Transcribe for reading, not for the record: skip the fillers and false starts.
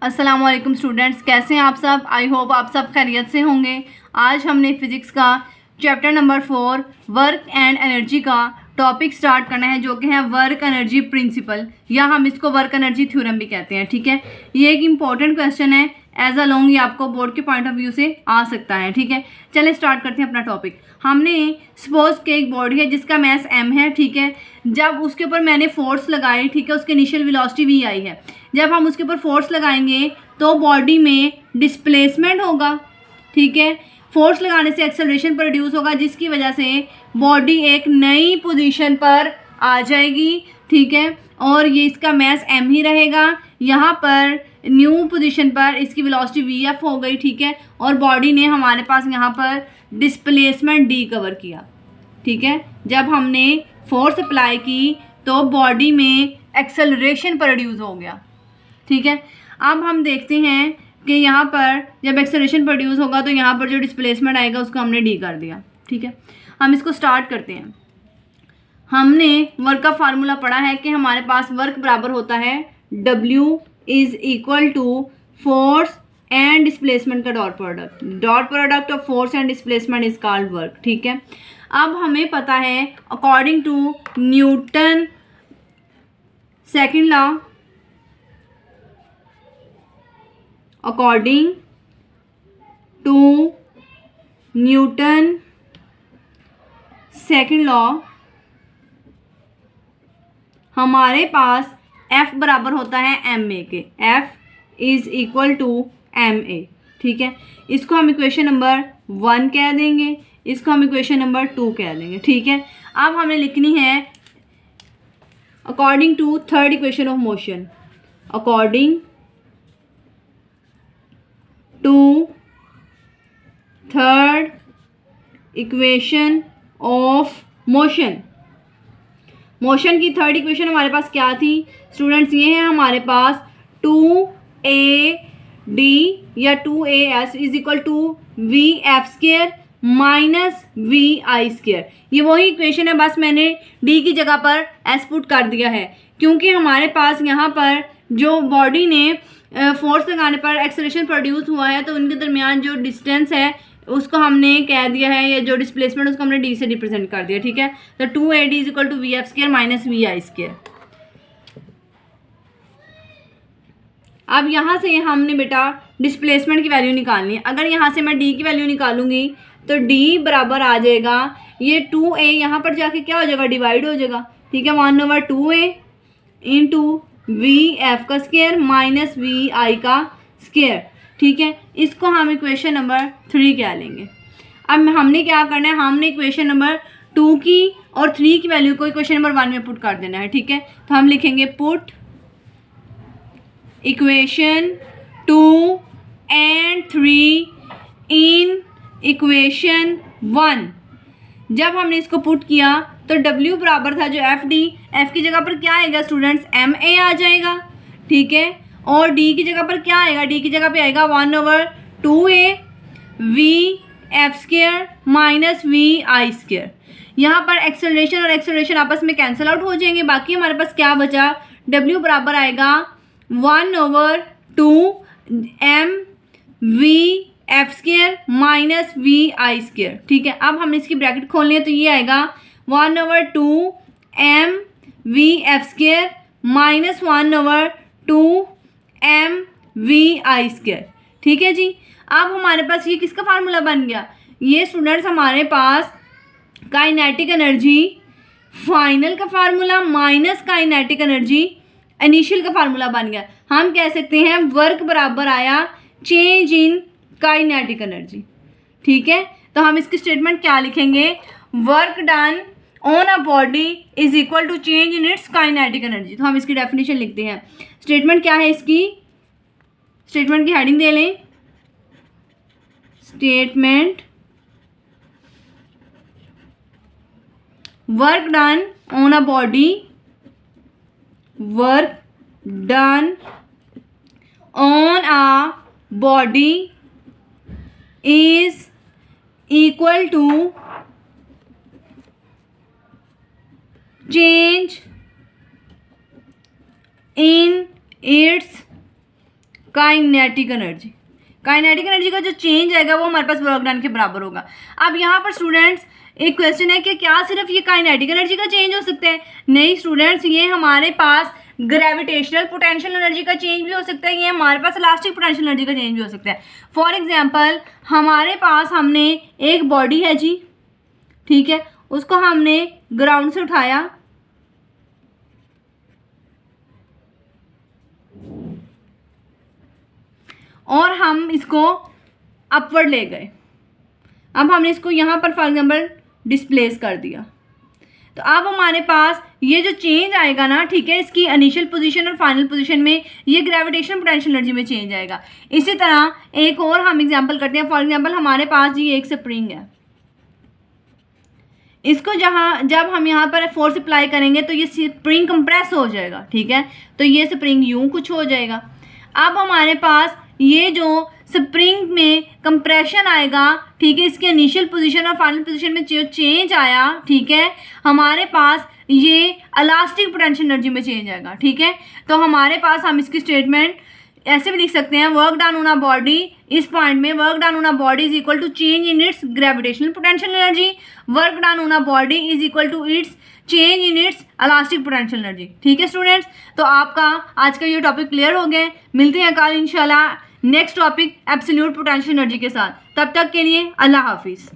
अस्सलाम वालेकुम स्टूडेंट्स, कैसे हैं आप सब। आई होप आप सब खैरियत से होंगे। आज हमने फिज़िक्स का chapter number 4 work and energy का टॉपिक स्टार्ट करना है, जो कि है वर्क एनर्जी प्रिंसिपल, या हम इसको वर्क एनर्जी थ्योरम भी कहते हैं। ठीक है, ये एक इम्पॉर्टेंट क्वेश्चन है। एज अ लॉन्ग ये आपको बोर्ड के पॉइंट ऑफ व्यू से आ सकता है। ठीक है, चले स्टार्ट करते हैं अपना टॉपिक। हमने सपोज के एक बॉडी है जिसका मैस m है। ठीक है, जब उसके ऊपर मैंने फोर्स लगाई, ठीक है, उसके इनिशियल वेलोसिटी v आई है। जब हम उसके ऊपर फोर्स लगाएंगे तो बॉडी में डिस्प्लेसमेंट होगा। ठीक है, फोर्स लगाने से एक्सेलरेशन प्रोड्यूस होगा, जिसकी वजह से बॉडी एक नई पोजीशन पर आ जाएगी। ठीक है, और ये इसका मैस m ही रहेगा। यहाँ पर न्यू पोजीशन पर इसकी वेलोसिटी vf हो गई। ठीक है, और बॉडी ने हमारे पास यहाँ पर डिस्प्लेसमेंट d कवर किया। ठीक है, जब हमने फोर्स अप्लाई की तो बॉडी में एक्सेलरेशन प्रोड्यूस हो गया। ठीक है, अब हम देखते हैं कि यहाँ पर जब एक्सेलरेशन प्रोड्यूस होगा तो यहाँ पर जो डिस्प्लेसमेंट आएगा उसको हमने डी कर दिया। ठीक है, हम इसको स्टार्ट करते हैं। हमने वर्क का फार्मूला पढ़ा है कि हमारे पास वर्क बराबर होता है W is equal to force and displacement का dot product of force and displacement is called work. ठीक है, अब हमें पता है according to Newton second law, according to Newton second law हमारे पास F बराबर होता है ma के। F is equal to ma। ठीक है, इसको हम इक्वेशन नंबर 1 कह देंगे, इसको हम इक्वेशन नंबर 2 कह देंगे। ठीक है, अब हमें लिखनी है according to third equation of motion, according to third equation of motion. Motion की थर्ड इक्वेशन हमारे पास क्या थी स्टूडेंट्स? ये है हमारे पास 2AD या 2AS is equal to VF² minus VI²। ये वही इक्वेशन है, बस मैंने D की जगह पर S पुट कर दिया है, क्योंकि हमारे पास यहाँ पर जो बॉडी ने फोर्स लगाने पर एक्सेलरेशन प्रोड्यूस हुआ है तो उनके दरमियान जो डिस्टेंस है उसको हमने कह दिया है, ये जो डिस्प्लेसमेंट उसको हमने डी से रिप्रेजेंट कर दिया। ठीक है, तो 2AD is equal to VF² minus VI²। अब यहाँ से हमने बेटा डिस्प्लेसमेंट की वैल्यू निकालनी है। अगर यहाँ से मैं डी की वैल्यू निकालूंगी तो डी बराबर आ जाएगा, ये 2A यहाँ पर जाके क्या हो जाएगा, डिवाइड हो जाएगा। ठीक है, 1/2A इंटू VF का स्क्वायर माइनस VI का स्क्वायर। ठीक है, इसको हम इक्वेशन नंबर 3 कह लेंगे। अब हमने क्या करना है, हमने इक्वेशन नंबर 2 की और 3 की वैल्यू को इक्वेशन नंबर 1 में पुट कर देना है। ठीक है, तो हम लिखेंगे put equation 2 and 3 in equation 1। जब हमने इसको पुट किया तो W बराबर था जो F की जगह पर क्या आएगा स्टूडेंट्स, MA आ जाएगा। ठीक है, और D की जगह पर क्या आएगा, D की जगह पे आएगा 1/2A VF² माइनस VI²। यहाँ पर एक्सेलरेशन और एक्सेलरेशन आपस में कैंसिल आउट हो जाएंगे। बाकी हमारे पास क्या बचा, W बराबर आएगा 1/2 MVF² माइनस VI²। ठीक है, अब हम इसकी ब्रैकेट खोल लें तो ये आएगा 1/2 MVF² माइनस 1/2 MVI²। ठीक है जी, अब हमारे पास ये किसका फार्मूला बन गया, ये स्टूडेंट्स हमारे पास काइनेटिक एनर्जी फाइनल का formula minus kinetic energy initial का फार्मूला बन गया। हम कह सकते हैं वर्क बराबर आया चेंज इन काइनेटिक एनर्जी। ठीक है, तो हम इसकी स्टेटमेंट क्या लिखेंगे, work done on a body is equal to change in its kinetic energy. तो हम इसकी डेफिनेशन लिखते हैं। स्टेटमेंट क्या है इसकी, स्टेटमेंट की हेडिंग दे लें, statement work done on a body, work done on a body is equal to change in its kinetic energy. Kinetic energy का जो चेंज आएगा वो हमारे पास वर्क डन के बराबर होगा। अब यहाँ पर स्टूडेंट्स एक क्वेश्चन है कि क्या सिर्फ ये काइनेटिक एनर्जी का चेंज हो सकता है? नहीं स्टूडेंट्स, ये हमारे पास ग्रेविटेशनल पोटेंशियल एनर्जी का चेंज भी हो सकता है, ये हमारे पास इलास्टिक पोटेंशियल एनर्जी का चेंज भी हो सकता है। फॉर एग्जांपल हमारे पास हमने एक बॉडी है जी, ठीक है, उसको हमने ग्राउंड से उठाया और हम इसको अपवर्ड ले गए। अब हमने इसको यहाँ पर फॉर एग्जांपल डिस्प्लेस कर दिया, तो अब हमारे पास ये जो चेंज आएगा ना, ठीक है, इसकी इनिशियल पोजीशन और फाइनल पोजीशन में ये ग्रेविटेशनल पोटेंशियल एनर्जी में चेंज आएगा। इसी तरह एक और हम एग्जांपल करते हैं। फॉर एग्जांपल हमारे पास ये एक स्प्रिंग है, इसको जब हम यहाँ पर फोर्स अप्लाई करेंगे तो ये स्प्रिंग कंप्रेस हो जाएगा, ठीक है, तो ये स्प्रिंग यूं कुछ हो जाएगा। अब हमारे पास ये जो स्प्रिंग में कंप्रेशन आएगा, ठीक है, इसके इनिशियल पोजीशन और फाइनल पोजीशन में जो चेंज आया, ठीक है, हमारे पास ये इलास्टिक पोटेंशियल एनर्जी में चेंज आएगा, ठीक है। तो हमारे पास हम इसकी स्टेटमेंट ऐसे भी लिख सकते हैं, work done on a body, इस पॉइंट में work done on a body is equal to change in its gravitational potential energy, work done on a body is equal to its change in its elastic potential energy. ठीक है students, तो आपका आज का ये topic clear हो गया। मिलते हैं कल इंशाल्लाह next topic absolute potential energy के साथ। तब तक के लिए अल्लाह हाफिज़।